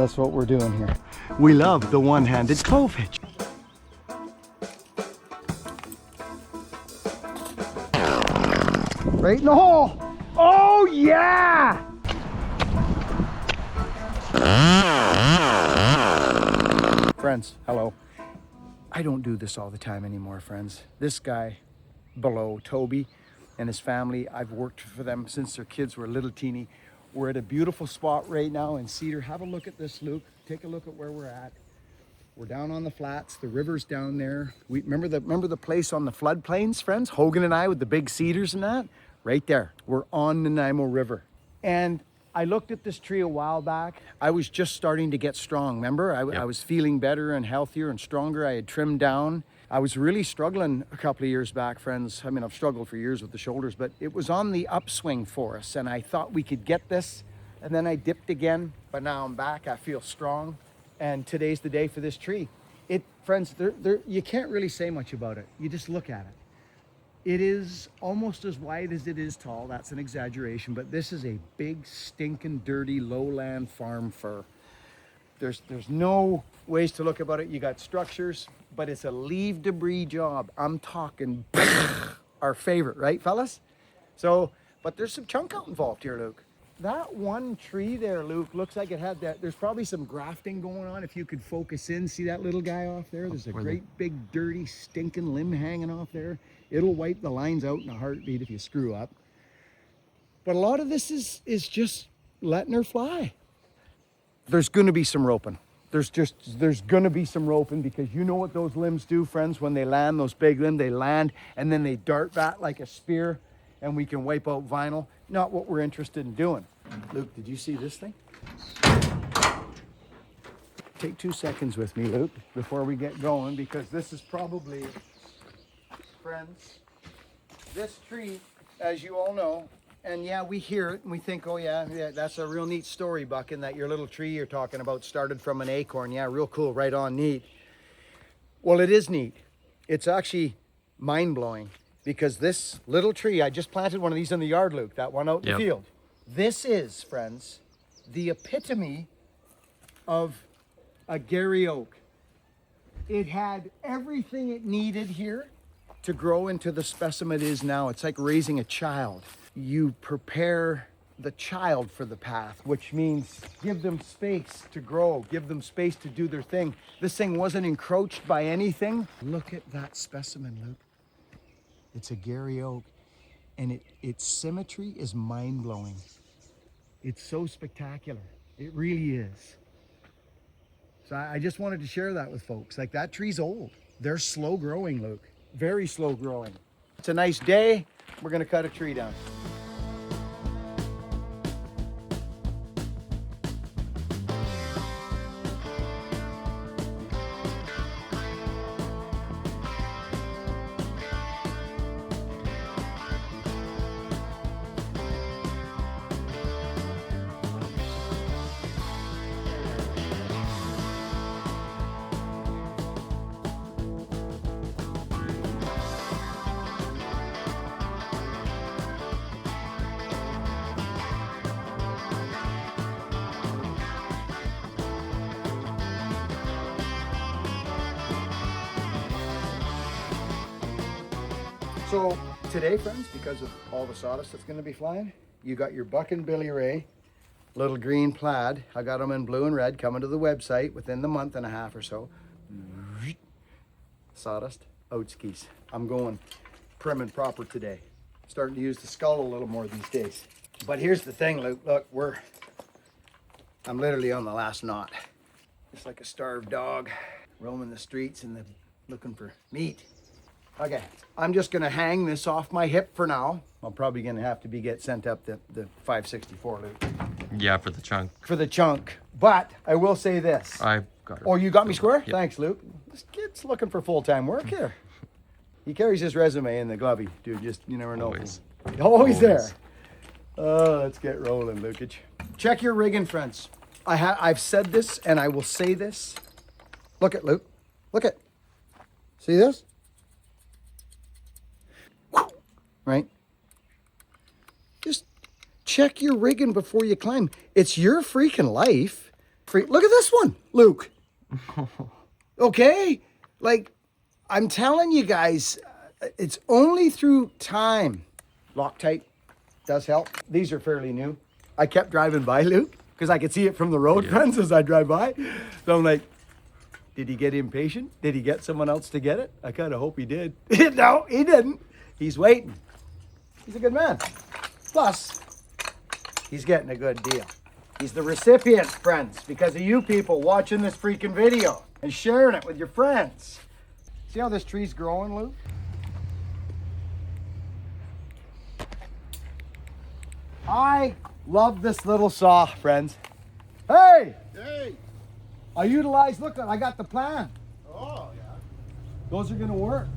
that's what we're doing here. We love the one-handed clove hitch. Right in the hole. Oh yeah! Friends, hello. I don't do this all the time anymore, friends. This guy below, Toby, and his family, I've worked for them since their kids were little teeny. We're at a beautiful spot right now in Cedar. Have a look at this, Luke. Take a look at where we're at. We're down on the flats. The river's down there. We remember the place on the floodplains, friends? Hogan and I with the big cedars and that? Right there. We're on the Nanaimo River. And I looked at this tree a while back. I was just starting to get strong, remember? I was feeling better and healthier and stronger. I had trimmed down. I was really struggling a couple of years back, friends. I mean, I've struggled for years with the shoulders, but it was on the upswing for us, and I thought we could get this, and then I dipped again, but now I'm back. I feel strong, and today's the day for this tree. Friends, you can't really say much about it. You just look at it. It is almost as wide as it is tall. That's an exaggeration, but this is a big, stinking, dirty, lowland farm fir. There's no ways to look about it. You got structures, but it's a leaf debris job. I'm talking our favorite, right, fellas? So, but there's some chunk out involved here, Luke. That one tree there, Luke, looks like it had that. There's probably some grafting going on. If you could focus in, see that little guy off there? There's a great big dirty stinking limb hanging off there. It'll wipe the lines out in a heartbeat if you screw up. But a lot of this is just letting her fly. There's going to be some roping. There's going to be some roping, because you know what those limbs do, friends, when they land, those big limbs, they land and then they dart back like a spear, and we can wipe out vinyl. Not what we're interested in doing. Luke, did you see this thing? Take 2 seconds with me, Luke, before we get going, because this is probably, friends, this tree, as you all know, and yeah, we hear it and we think, oh yeah, that's a real neat story, Buckin, that your little tree you're talking about started from an acorn. Yeah, real cool, right on, neat. Well, it is neat. It's actually mind-blowing, because this little tree, I just planted one of these in the yard, Luke, that one out in the field. This is, friends, the epitome of a Gary oak. It had everything it needed here to grow into the specimen it is now. It's like raising a child. You prepare the child for the path, which means give them space to grow, give them space to do their thing. This thing wasn't encroached by anything. Look at that specimen, Luke. It's a Gary oak, and its symmetry is mind-blowing. It's so spectacular. It really is. So I just wanted to share that with folks. Like, that tree's old. They're slow growing, Luke. Very slow growing. It's a nice day. We're gonna cut a tree down. So today, friends, because of all the sawdust that's going to be flying, you got your Buckin Billy Ray little green plaid. I got them in blue and red coming to the website within the month and a half or so. Sawdust, oat skis. I'm going prim and proper today. Starting to use the skull a little more these days. But here's the thing, Luke. Look, I'm literally on the last knot. Just like a starved dog roaming the streets and looking for meat. Okay, I'm just gonna hang this off my hip for now. I'm probably gonna have to get sent up the 564, Luke. Yeah, for the chunk. For the chunk. But I will say this. I got it. Oh, you got me square? Yep. Thanks, Luke. This kid's looking for full-time work here. He carries his resume in the glovey, dude. Just, you never know. Always. Always there. Oh, let's get rolling, Lukage. Check your rigging, friends. I've said this, and I will say this. Look at Luke. Look at. See this? Right? Just check your rigging before you climb. It's your freaking life. Look at this one, Luke. Okay? Like, I'm telling you guys, it's only through time. Loctite does help. These are fairly new. I kept driving by, Luke, because I could see it from the road, friends, as I drive by. So I'm like, did he get impatient? Did he get someone else to get it? I kind of hope he did. No, he didn't. He's waiting. He's a good man. Plus, he's getting a good deal. He's the recipient, friends, because of you people watching this freaking video and sharing it with your friends. See how this tree's growing, Luke? I love this little saw, friends. Hey! Hey! I utilized, look, I got the plan. Oh, yeah. Those are gonna work.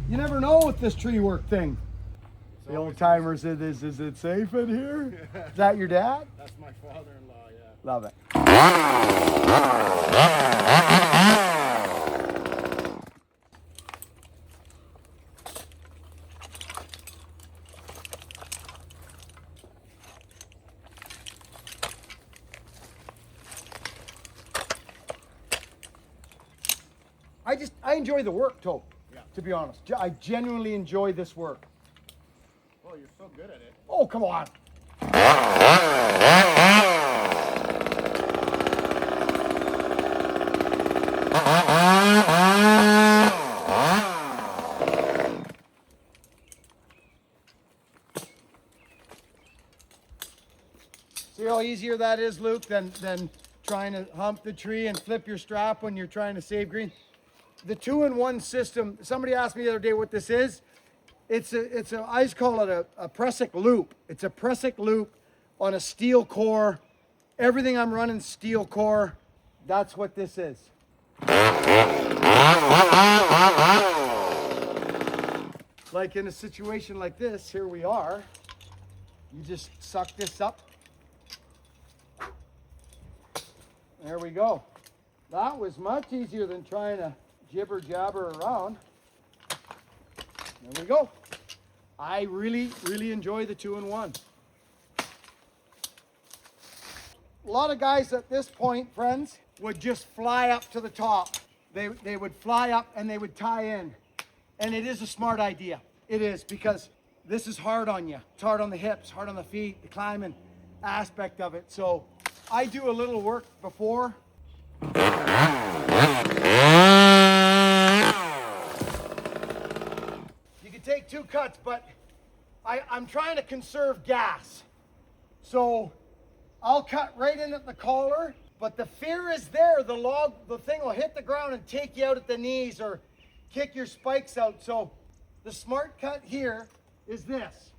You never know with this tree work thing. The old timer said, is it safe in here? Is that your dad? That's my father-in-law, yeah. Love it. I enjoy the work, Tope, to be honest. I genuinely enjoy this work. Oh, you're so good at it. Oh, come on. See how easier that is, Luke, than trying to hump the tree and flip your strap when you're trying to save green? The 2-in-1 system, somebody asked me the other day what this is. It's a I just call it a Presic loop. It's a Presic loop on a steel core. Everything I'm running steel core. That's what this is. Like in a situation like this, here we are. You just suck this up. There we go. That was much easier than trying to jibber jabber around. There we go. I really, really enjoy the 2-in-1. A lot of guys at this point, friends, would just fly up to the top. They would fly up and they would tie in. And it is a smart idea. It is, because this is hard on you. It's hard on the hips, hard on the feet, the climbing aspect of it. So I do a little work before. Take 2 cuts, but I'm trying to conserve gas. So I'll cut right in at the collar, but the fear is there. The thing will hit the ground and take you out at the knees or kick your spikes out. So the smart cut here is this.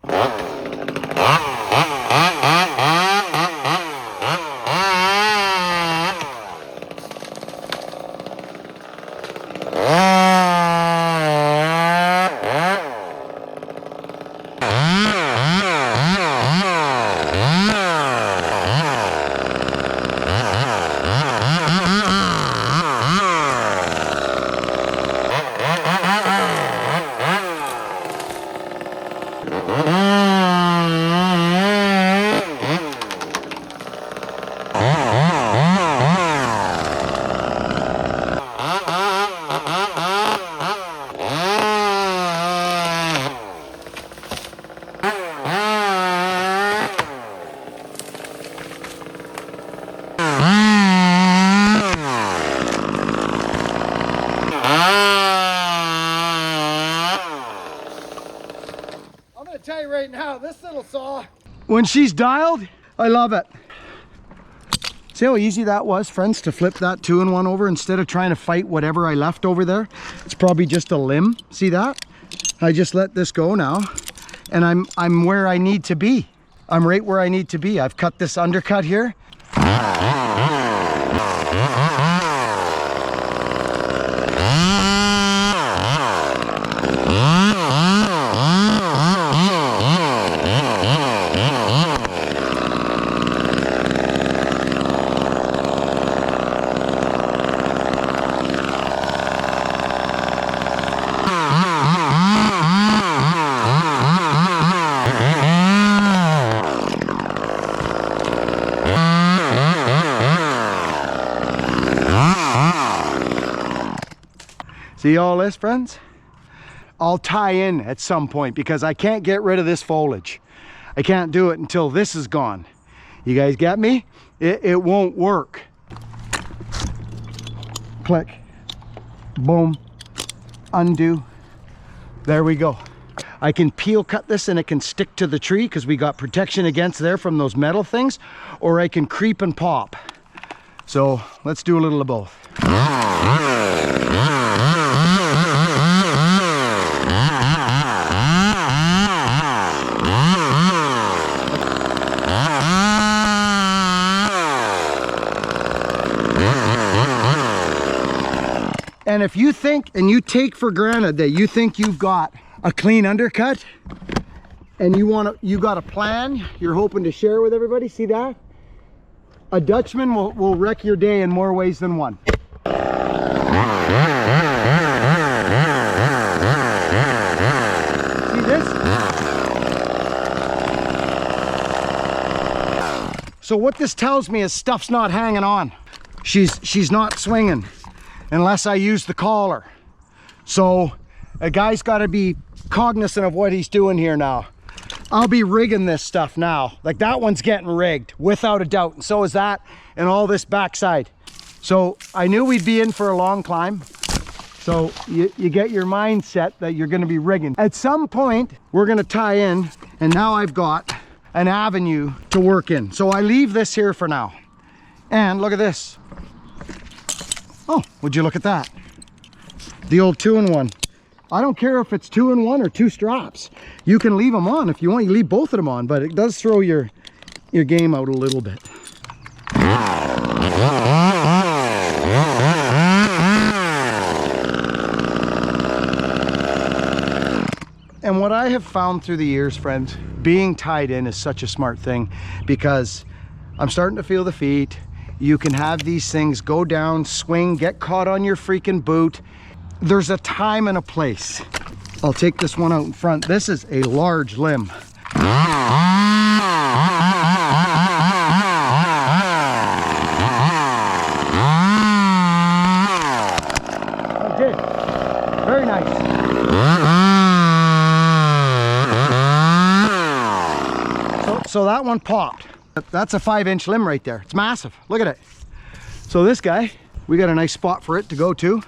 Tell you right now, this little saw, when she's dialed, I love it. See how easy that was, friends, to flip that 2-in-1 over instead of trying to fight whatever I left over there. It's probably just a limb. See that? I just let this go now, and I'm where I need to be. I'm right where I need to be. I've cut this undercut here. See all this, friends? I'll tie in at some point because I can't get rid of this foliage. I can't do it until this is gone. You guys get me? It won't work. Click. Boom. Undo. There we go. I can peel cut this and it can stick to the tree because we got protection against there from those metal things, or I can creep and pop. So let's do a little of both. And if you think and you take for granted that you think you've got a clean undercut and you got a plan you're hoping to share with everybody, see that? A Dutchman will wreck your day in more ways than one. See this? So what this tells me is stuff's not hanging on. She's not swinging unless I use the collar. So a guy's got to be cognizant of what he's doing here now. I'll be rigging this stuff now. Like that one's getting rigged without a doubt, and so is that, and all this backside. So I knew we'd be in for a long climb. So you get your mindset that you're going to be rigging. At some point we're going to tie in, and now I've got an avenue to work in. So I leave this here for now. And look at this. Oh, would you look at that? The old 2-in-1. I don't care if it's 2-in-1 or 2 straps. You can leave them on if you want. You leave both of them on, but it does throw your game out a little bit. And what I have found through the years, friends, being tied in is such a smart thing because I'm starting to feel the feet. You can have these things go down, swing, get caught on your freaking boot. There's a time and a place. I'll take this one out in front. This is a large limb. Okay, very nice. So that one popped. That's a 5-inch limb right there. It's massive. Look at it. So this guy, we got a nice spot for it to go to.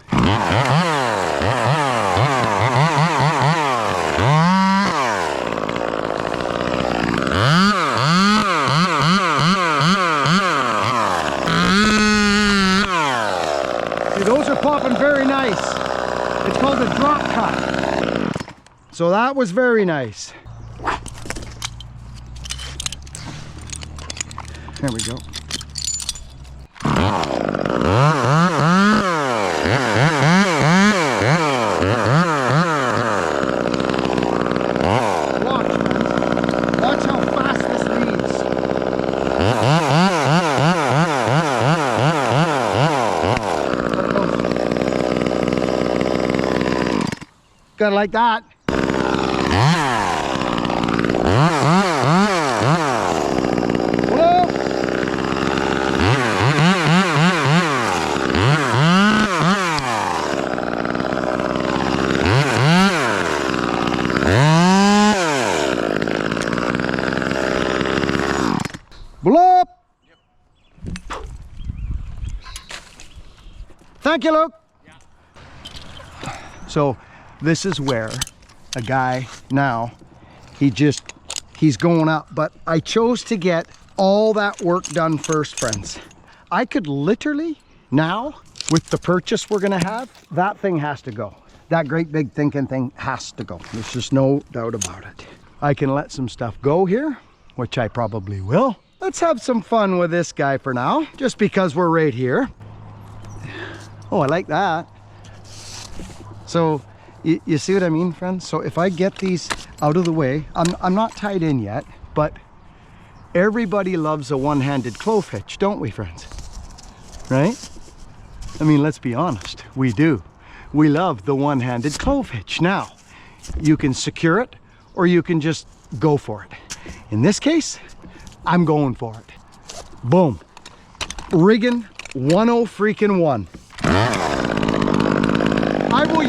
See, those are popping very nice. It's called a drop cut. So that was very nice. There we go. Watch how fast this leads. Gotta like that. Blow up. Thank you, Luke. Yeah. So this is where a guy now, he's going up, but I chose to get all that work done first, friends. I could literally now, with the purchase we're gonna have, that thing has to go. That great big thinking thing has to go. There's just no doubt about it. I can let some stuff go here, which I probably will. Let's have some fun with this guy for now, just because we're right here. Oh, I like that. So you see what I mean, friends? So if I get these out of the way, I'm not tied in yet, but everybody loves a one-handed clove hitch, don't we, friends? Right? I mean, let's be honest, we do. We love the one-handed clove hitch. Now, you can secure it or you can just go for it. In this case, I'm going for it. Boom. Rigging 101. I will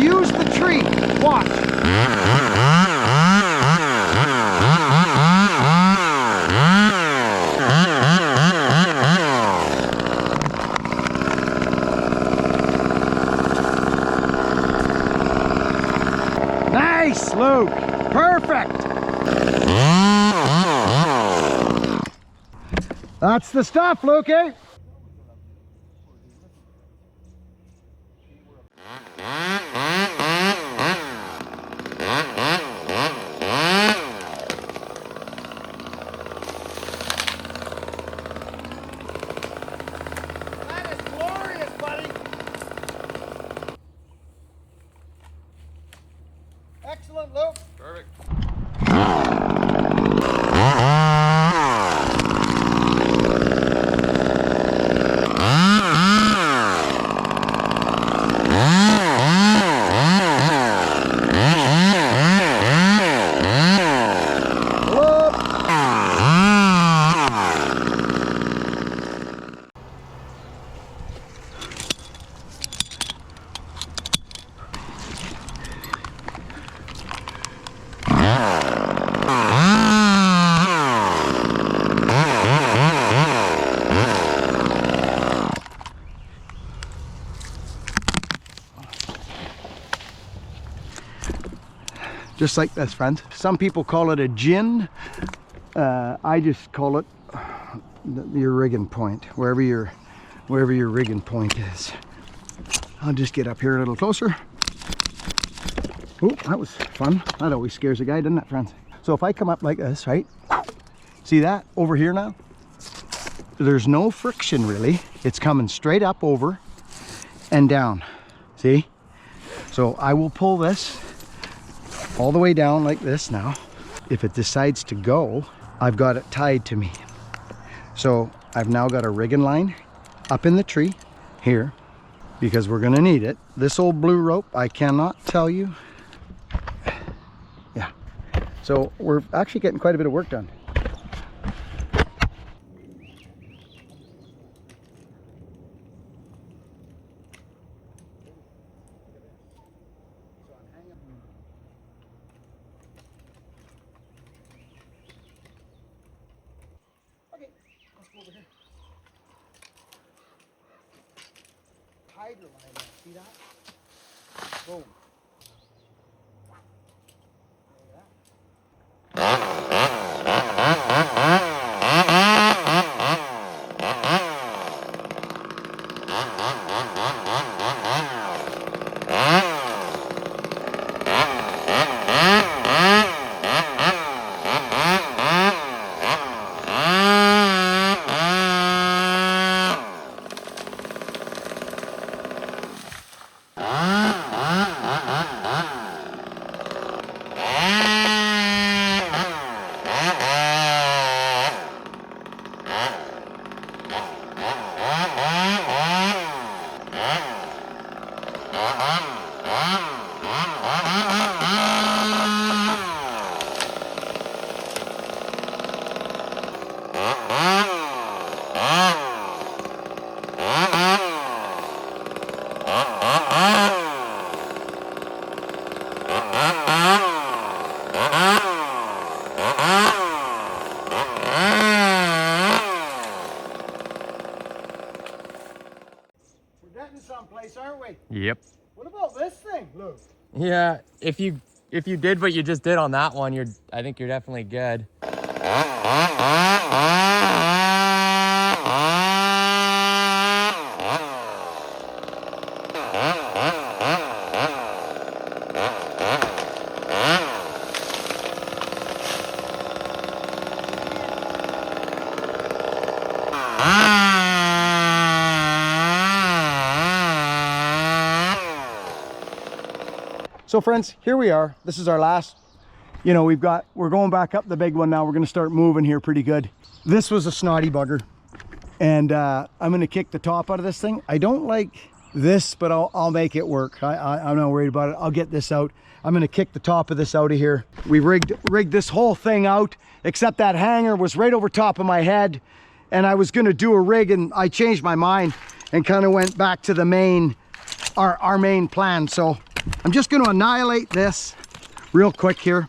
That's the stuff, Lukey. That is glorious, buddy. Excellent, Luke. Perfect. Just like this, friends. Some people call it a gin. I just call it your rigging point, wherever your rigging point is. I'll just get up here a little closer. Oh, that was fun. That always scares a guy, doesn't it, friends? So if I come up like this, right? See that over here now? There's no friction really. It's coming straight up over and down. See? So I will pull this all the way down like this now. If it decides to go, I've got it tied to me. So I've now got a rigging line up in the tree here because we're gonna need it. This old blue rope, I cannot tell you. Yeah. So we're actually getting quite a bit of work done. Okay, let's go over here. Tiger line now, see that? Boom. We're getting someplace, aren't we? Yep. What about this thing, Luke? Yeah, if you did what you just did on that one, I think you're definitely good. So friends, here we are. This is our last, we're going back up the big one now. We're gonna start moving here pretty good. This was a snotty bugger. And I'm gonna kick the top out of this thing. I don't like this, but I'll make it work. I'm not worried about it. I'll get this out. I'm gonna kick the top of this out of here. We rigged this whole thing out, except that hanger was right over top of my head. And I was gonna do a rig and I changed my mind and kind of went back to the main, our main plan. So I'm just gonna annihilate this real quick here.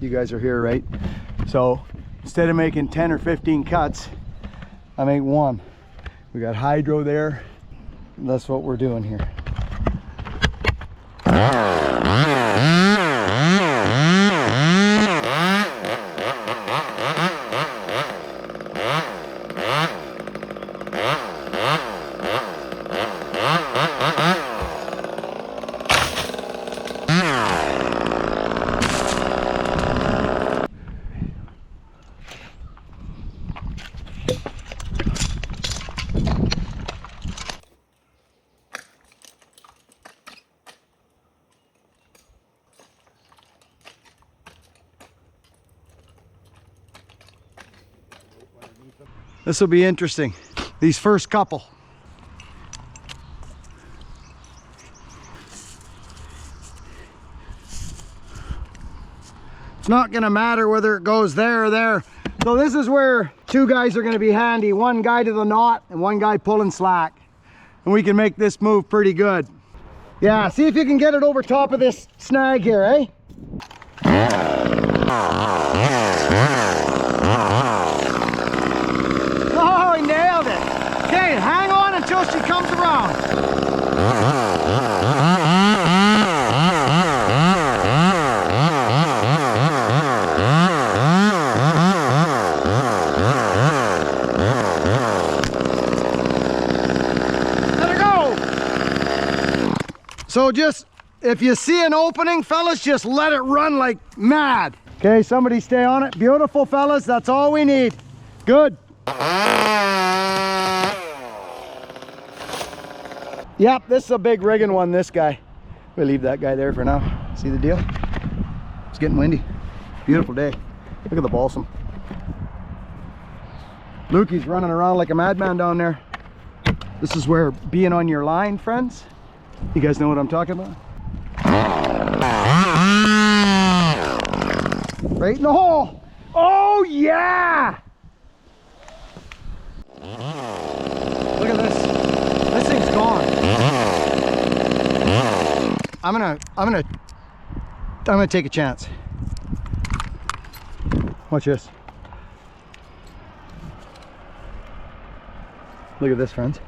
You guys are here, right? So instead of making 10 or 15 cuts, I make one. We got hydro there. That's what we're doing here. This will be interesting. These first couple. It's not gonna matter whether it goes there or there. So this is where two guys are gonna be handy. One guy to the knot and one guy pulling slack. And we can make this move pretty good. Yeah, see if you can get it over top of this snag here, eh? Oh, he nailed it. Okay, hang on until she comes around. Let her go. So just, if you see an opening, fellas, just let it run like mad. Okay, somebody stay on it. Beautiful, fellas. That's all we need. Good. Yep, this is a big rigging one, this guy. We'll leave that guy there for now. See the deal? It's getting windy. Beautiful day. Look at the balsam. Lukey's running around like a madman down there. This is where being on your line, friends. You guys know what I'm talking about? Right in the hole. Oh yeah! Look at this. This thing's gone. I'm gonna take a chance. Watch this. Look at this, friends.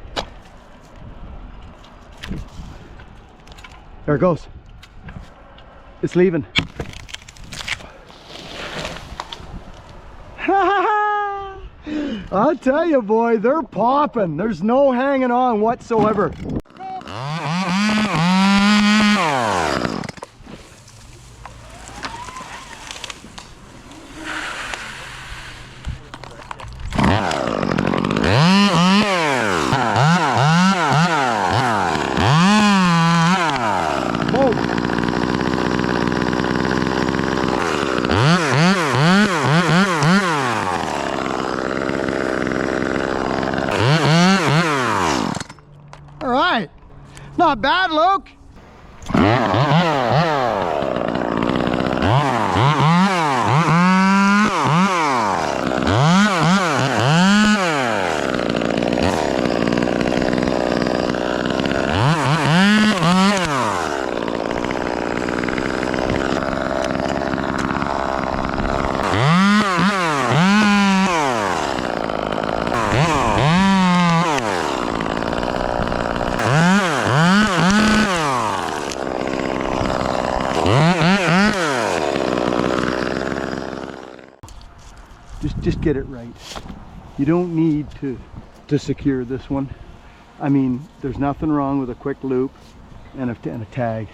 There it goes. It's leaving. I'll tell you, boy, they're popping. There's no hanging on whatsoever. All right, not bad, Luke. Just get it right. You don't need to secure this one. I mean, there's nothing wrong with a quick loop and a tag.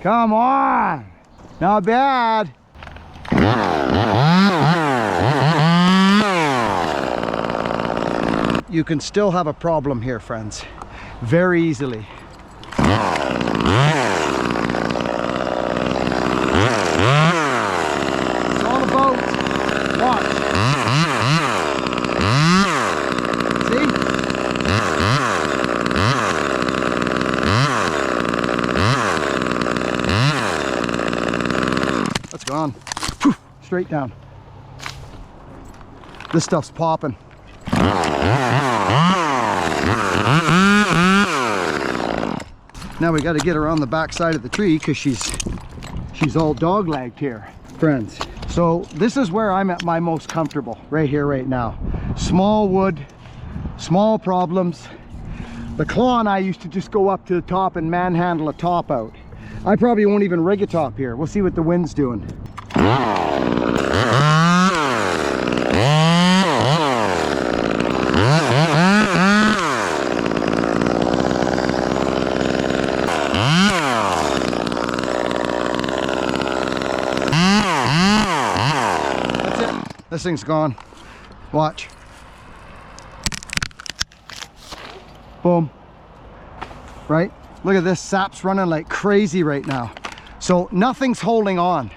Come on, not bad. you can still have a problem here, friends, very easily. It's all about watch. See? That's gone. Whew, straight down. This stuff's popping. Now we got to get her on the back side of the tree because she's all dog-legged here, friends. So this is where I'm at my most comfortable, right here, right now. Small wood, small problems. The Claw and I used to just go up to the top and manhandle a top out. I probably won't even rig a top here. We'll see what the wind's doing. This thing's gone. Watch. Boom. Right? Look at this. Sap's running like crazy right now. So nothing's holding on.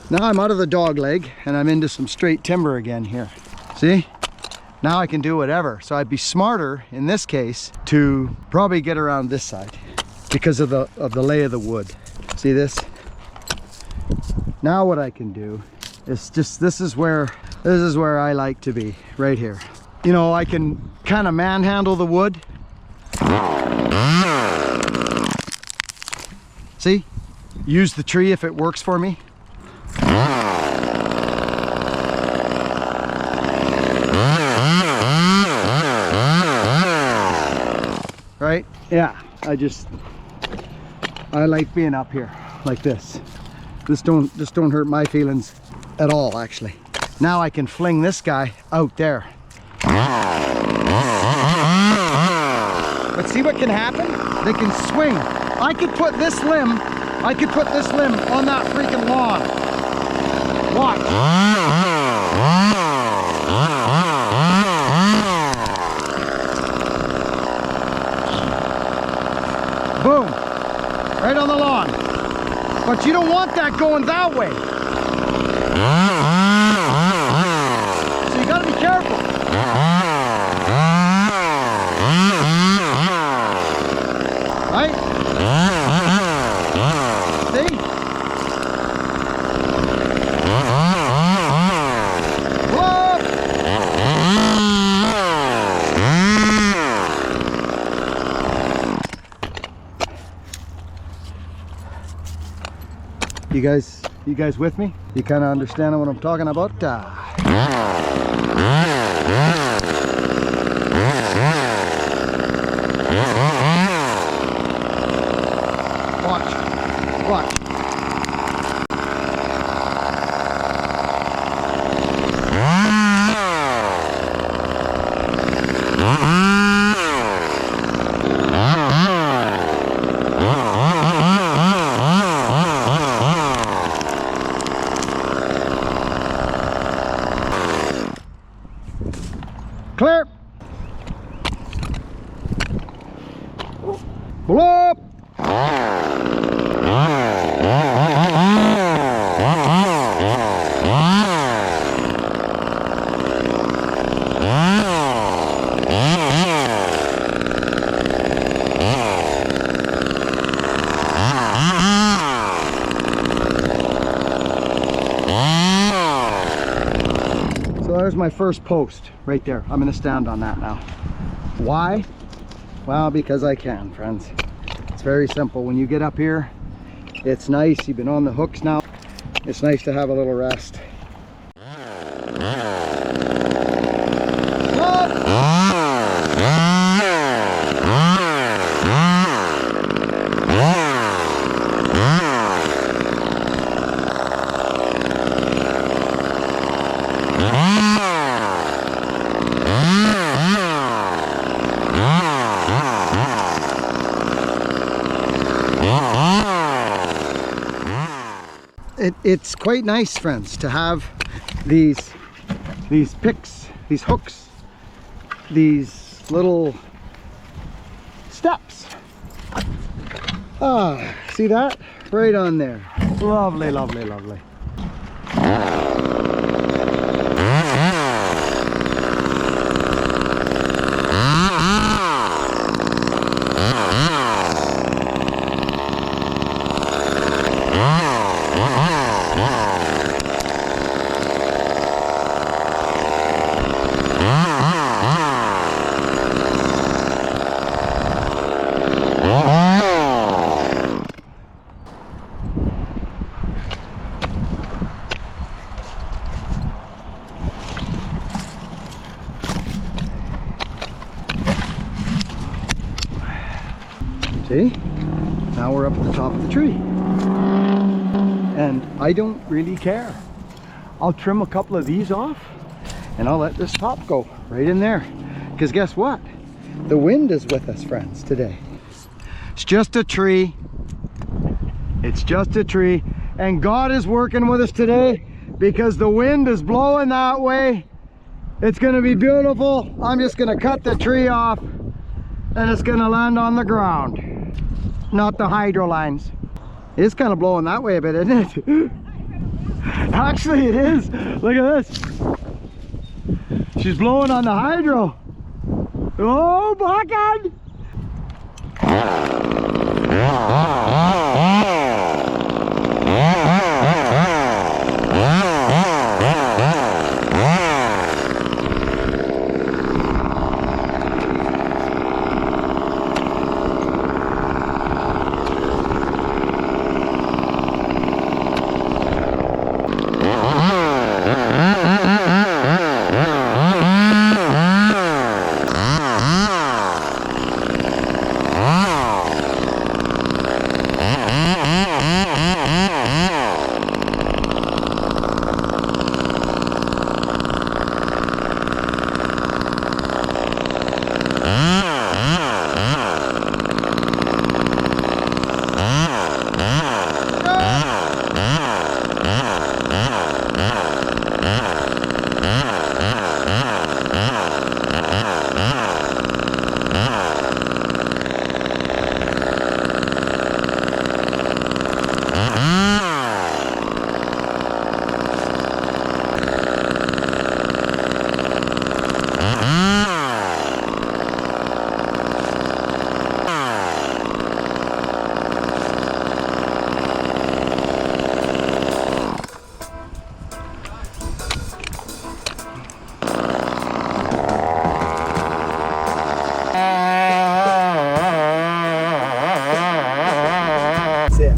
Now I'm out of the dog leg and I'm into some straight timber again here. See? Now I can do whatever. So I'd be smarter in this case to probably get around this side because of the lay of the wood. See this? Now what I can do is just, this is where I like to be, right here. You know, I can kind of manhandle the wood. See? Use the tree if it works for me. Right? Yeah, I like being up here like this. This don't hurt my feelings at all, actually. Now I can fling this guy out there. But see what can happen? They can swing. I could put this limb on that freaking lawn. Watch. Boom. Right on the lawn. But you don't want that going that way. So you gotta be careful. Right? See? Whoa! You guys with me? You kind of understand what I'm talking about? Watch. Clear. Blow up. So there's my first post right there. I'm going to stand on that now. Why? Well, because I can, friends. It's very simple. When you get up here, it's nice. You've been on the hooks now. It's nice to have a little rest. it's quite nice, friends, to have these picks, these hooks, these little steps. Ah, see that? Right on there. Lovely, lovely, lovely. See? Now we're up at the top of the tree. And I don't really care. I'll trim a couple of these off and I'll let this top go right in there. Because guess what? The wind is with us, friends, today. It's just a tree. It's just a tree. And God is working with us today because the wind is blowing that way. It's gonna be beautiful. I'm just gonna cut the tree off and it's gonna land on the ground. Not the hydro lines. It's kind of blowing that way a bit, isn't it? Actually, it is. Look at this. She's blowing on the hydro. Oh, bucket! That's it.